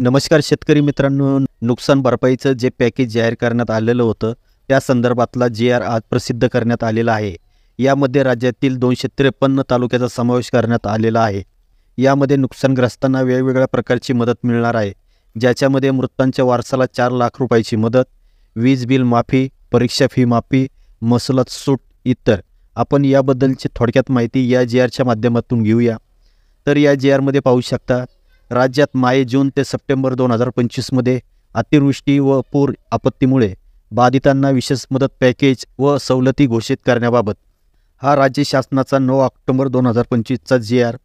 नमस्कार शेतकरी मित्रांनो, नुकसान भरपाईचं जे पॅकेज जाहीर करण्यात आलेलं होतं, त्या संदर्भातला जी-आर आज प्रसिद्ध करण्यात आलेला आहे. यामध्ये राज्यातील 253 तालुक्याचा समावेश करण्यात आलेला आहे. यामध्ये नुकसानग्रस्तांना वेगवेगळ्या प्रकारची मदत मिळणार आहे, ज्याच्यामध्ये मृतांच्या वारसाला 4 लाख रुपयाची मदत, वीज बिल माफी, परीक्षा फी माफी, महसुलात सूट इतर. आपण याबद्दलची थोडक्यात माहिती या जी-आरच्या माध्यमातून घेऊया. तर या जी-आरमध्ये पाहू शकता, राज्यात जून ते सप्टेंबर 2025मध्ये अतिवृष्टी व पूर आपत्तीमुळे बाधितांना विशेष मदत पॅकेज व सवलती घोषित करण्याबाबत हा राज्य शासनाचा 9 ऑक्टोबर 2025चा जी-आर.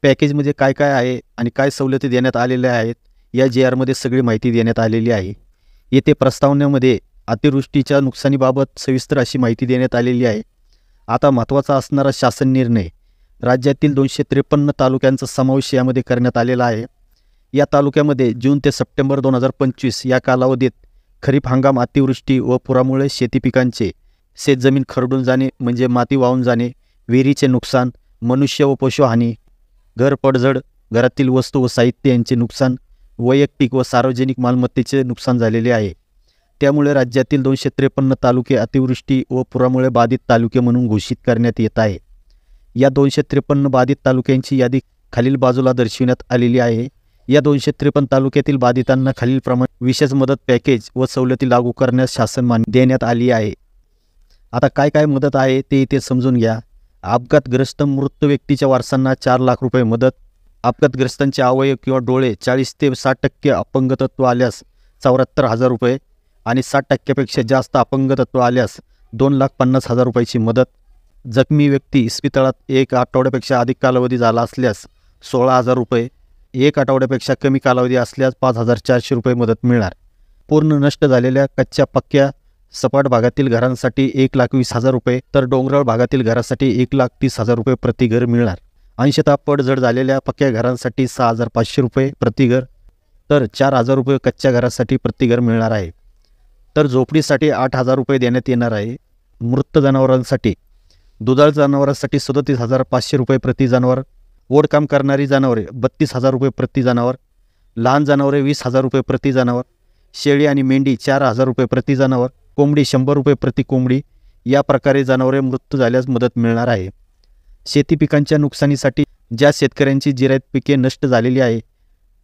पॅकेजमध्ये काय काय आहे आणि काय सवलती देण्यात आलेल्या आहेत, या जी-आरमध्ये सगळी माहिती देण्यात आलेली आहे. येथे प्रस्तावनेमध्ये अतिवृष्टीच्या नुकसानीबाबत सविस्तर अशी माहिती देण्यात आलेली आहे. आता महत्त्वाचा असणारा शासन निर्णय. राज्यातील 253 तालुक्यांचा समावेश यामध्ये करण्यात आलेला आहे. या तालुक्यामध्ये जून ते सप्टेंबर 2025 या कालावधीत खरीप हंगाम अतिवृष्टी व पुरामुळे शेती पिकांचे शेतजमीन खरडून जाणे म्हणजे माती वाहून जाणे, विहिरीचे नुकसान, मनुष्य व पशुहानी, घर पडझड, घरातील वस्तू व साहित्य यांचे नुकसान, वैयक्तिक व सार्वजनिक मालमत्तेचे नुकसान झालेले आहे. त्यामुळे राज्यातील 253 तालुके अतिवृष्टी व पुरामुळे बाधित तालुके म्हणून घोषित करण्यात येत आहे. या 253 बाधित तालुक्यांची यादी खालील बाजूला दर्शविण्यात आलेली आहे. या 253 तालुक्यातील बाधितांना खालीलप्रमाणे विशेष मदत पॅकेज व सवलती लागू करण्यास शासन मान्यता देण्यात आली आहे. आता काय काय मदत आहे ते इथे समजून घ्या. अपघातग्रस्त मृत व्यक्तीच्या वारसांना 4 लाख रुपये मदत. अपघातग्रस्तांचे अवयव किंवा डोळे 40 ते 60% अपंगत्व आल्यास 74,000 रुपये आणि 60%पेक्षा जास्त अपंगत्व आल्यास 2,50,000 रुपयाची मदत. जखमी व्यक्ती इस्पितळात 1 आठवड्यापेक्षा अधिक कालावधी झाला असल्यास 16,000 रुपये, 1 आठवड्यापेक्षा कमी कालावधी असल्यास 5,400 रुपये मदत मिळणार. पूर्ण नष्ट झालेल्या कच्च्या पक्क्या सपाट भागातील घरांसाठी 1,20,000 रुपये, तर डोंगराळ भागातील घरासाठी 1,30,000 रुपये प्रति घर मिळणार. अंशतः पडझड झालेल्या पक्क्या घरांसाठी 6,500 रुपये प्रति घर, तर 4,000 रुपये कच्च्या घरासाठी प्रति घर मिळणार आहे. तर झोपडीसाठी 8,000 रुपये देण्यात येणार आहे. मृत जनावरांसाठी दुधाळ जनावरांसाठी 37,500 रुपये प्रति जनावर, ओढकाम करणारी जनावरे 32,000 रुपये प्रति जनावर, लहान जनावरे 20,000 रुपये प्रति जनावर, शेळी आणि मेंढी 4,000 रुपये प्रति जनावर, कोंबडी 100 रुपये प्रति कोंबडी. या प्रकारे जनावरे मृत्यू झाल्यास मदत मिळणार आहे. शेती पिकांच्या नुकसानीसाठी ज्या शेतकऱ्यांची जिरायत पिके नष्ट झालेली आहे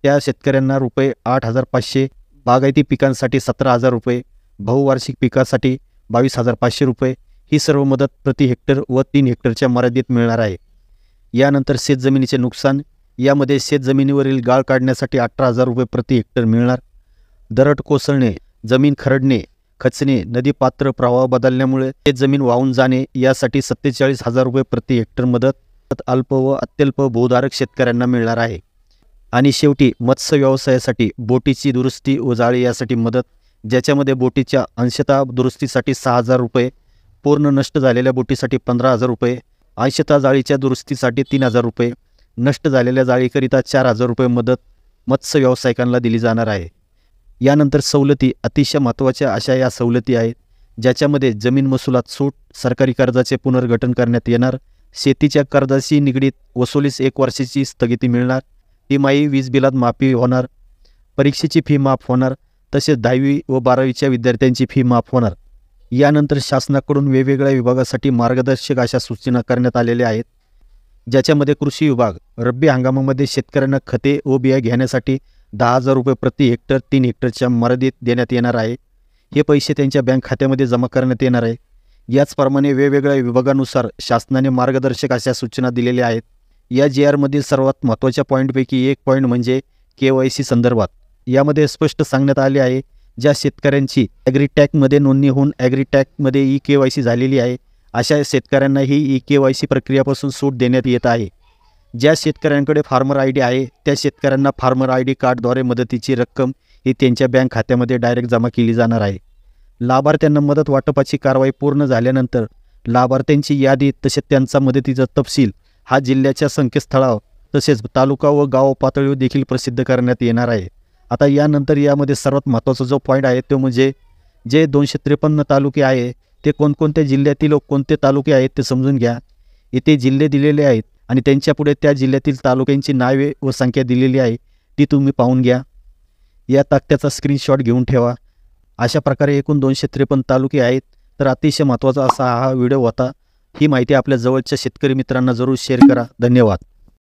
त्या शेतकऱ्यांना रुपये 8,500, बागायती पिकांसाठी 17,000 रुपये, बहुवार्षिक पिकासाठी 22,500 रुपये ही सर्व मदत प्रति हेक्टर व 3 हेक्टरच्या मर्यादेत मिळणार आहे. यानंतर शेतजमिनीचे नुकसान. यामध्ये शेतजमिनीवरील गाळ काढण्यासाठी 18,000 रुपये प्रति हेक्टर मिळणार. दरड कोसळणे, जमीन खरडणे, खचणे, नदी पात्र प्रवाह बदलल्यामुळे शेतजमीन वाहून जाणे यासाठी 47,000 रुपये प्रति हेक्टर मदत अल्प व अत्यल्प भूधारक शेतकऱ्यांना मिळणार आहे. आणि शेवटी मत्स्य व्यवसायासाठी बोटीची दुरुस्ती व जाळी यासाठी मदत, ज्याच्यामध्ये बोटीच्या अंशतः दुरुस्तीसाठी 6,000 रुपये, पूर्ण नष्ट झालेल्या बोटीसाठी 15,000 रुपये, अंशतः जाळीच्या दुरुस्तीसाठी 3,000 रुपये, नष्ट झालेल्या जाळीकरिता 4,000 रुपये मदत मत्स्य व्यावसायिकांना दिली जाणार आहे. यानंतर सवलती. अतिशय महत्त्वाच्या अशा या सवलती आहेत, ज्याच्यामध्ये जमीन महसुलात सूट, सरकारी कर्जाचे पुनर्गठन करण्यात येणार, शेतीच्या कर्जाशी निगडीत वसुलीस 1 वर्षाची स्थगिती मिळणार, तिमाही वीज बिलात माफी होणार, परीक्षेची फी माफ होणार, तसेच 10वी व 12वीच्या विद्यार्थ्यांची फी माफ होणार. यानंतर शासनाकडून वेगवेगळ्या विभागासाठी मार्गदर्शक अशा सूचना करण्यात आलेल्या आहेत, ज्याच्यामध्ये कृषी विभाग रब्बी हंगामामध्ये शेतकऱ्यांना खते व बिया घेण्यासाठी 10,000 रुपये प्रति हेक्टर 3 हेक्टरच्या मर्यादेत देण्यात येणार आहे. हे पैसे त्यांच्या बँक खात्यामध्ये जमा करण्यात येणार आहे. याचप्रमाणे वेगवेगळ्या विभागानुसार शासनाने मार्गदर्शक अशा सूचना दिलेल्या आहेत. या जी-आरमधील सर्वात महत्त्वाच्या पॉईंटपैकी एक पॉईंट म्हणजे KYC संदर्भात. यामध्ये स्पष्ट सांगण्यात आले आहे, ज्या शेतकऱ्यांची ॲग्रीटॅगमध्ये नोंदणी होऊन ॲग्रीटॅगमध्ये E-KYC झालेली आहे अशा शेतकऱ्यांना ही E-KYC प्रक्रियापासून सूट देण्यात येत आहे. ज्या शेतकऱ्यांकडे फार्मर ID आहे त्या शेतकऱ्यांना फार्मर ID कार्डद्वारे मदतीची रक्कम ही त्यांच्या बँक खात्यामध्ये डायरेक्ट जमा केली जाणार आहे. लाभार्थ्यांना मदत वाटपाची कारवाई पूर्ण झाल्यानंतर लाभार्थ्यांची यादी तसेच त्यांचा मदतीचा तपशील हा जिल्ह्याच्या संकेतस्थळावर तसेच तालुका व गाव पातळीवर देखील प्रसिद्ध करण्यात येणार आहे. आता यानंतर यामध्ये सर्वात महत्त्वाचा जो पॉईंट आहे तो म्हणजे जे 253 तालुके आहे ते कोणकोणत्या जिल्ह्यातील व कोणते तालुके आहेत ते समजून घ्या. इथे जिल्हे दिलेले आहेत आणि त्यांच्यापुढे त्या जिल्ह्यातील तालुक्यांची नावे व संख्या दिलेली आहे, ती तुम्ही पाहून घ्या. या तक्त्याचा स्क्रीनशॉट घेऊन ठेवा. अशा प्रकारे एकूण 253 तालुके आहेत. तर अतिशय महत्त्वाचा असा हा व्हिडिओ होता. ही माहिती आपल्या जवळच्या शेतकरी मित्रांना जरूर शेअर करा. धन्यवाद.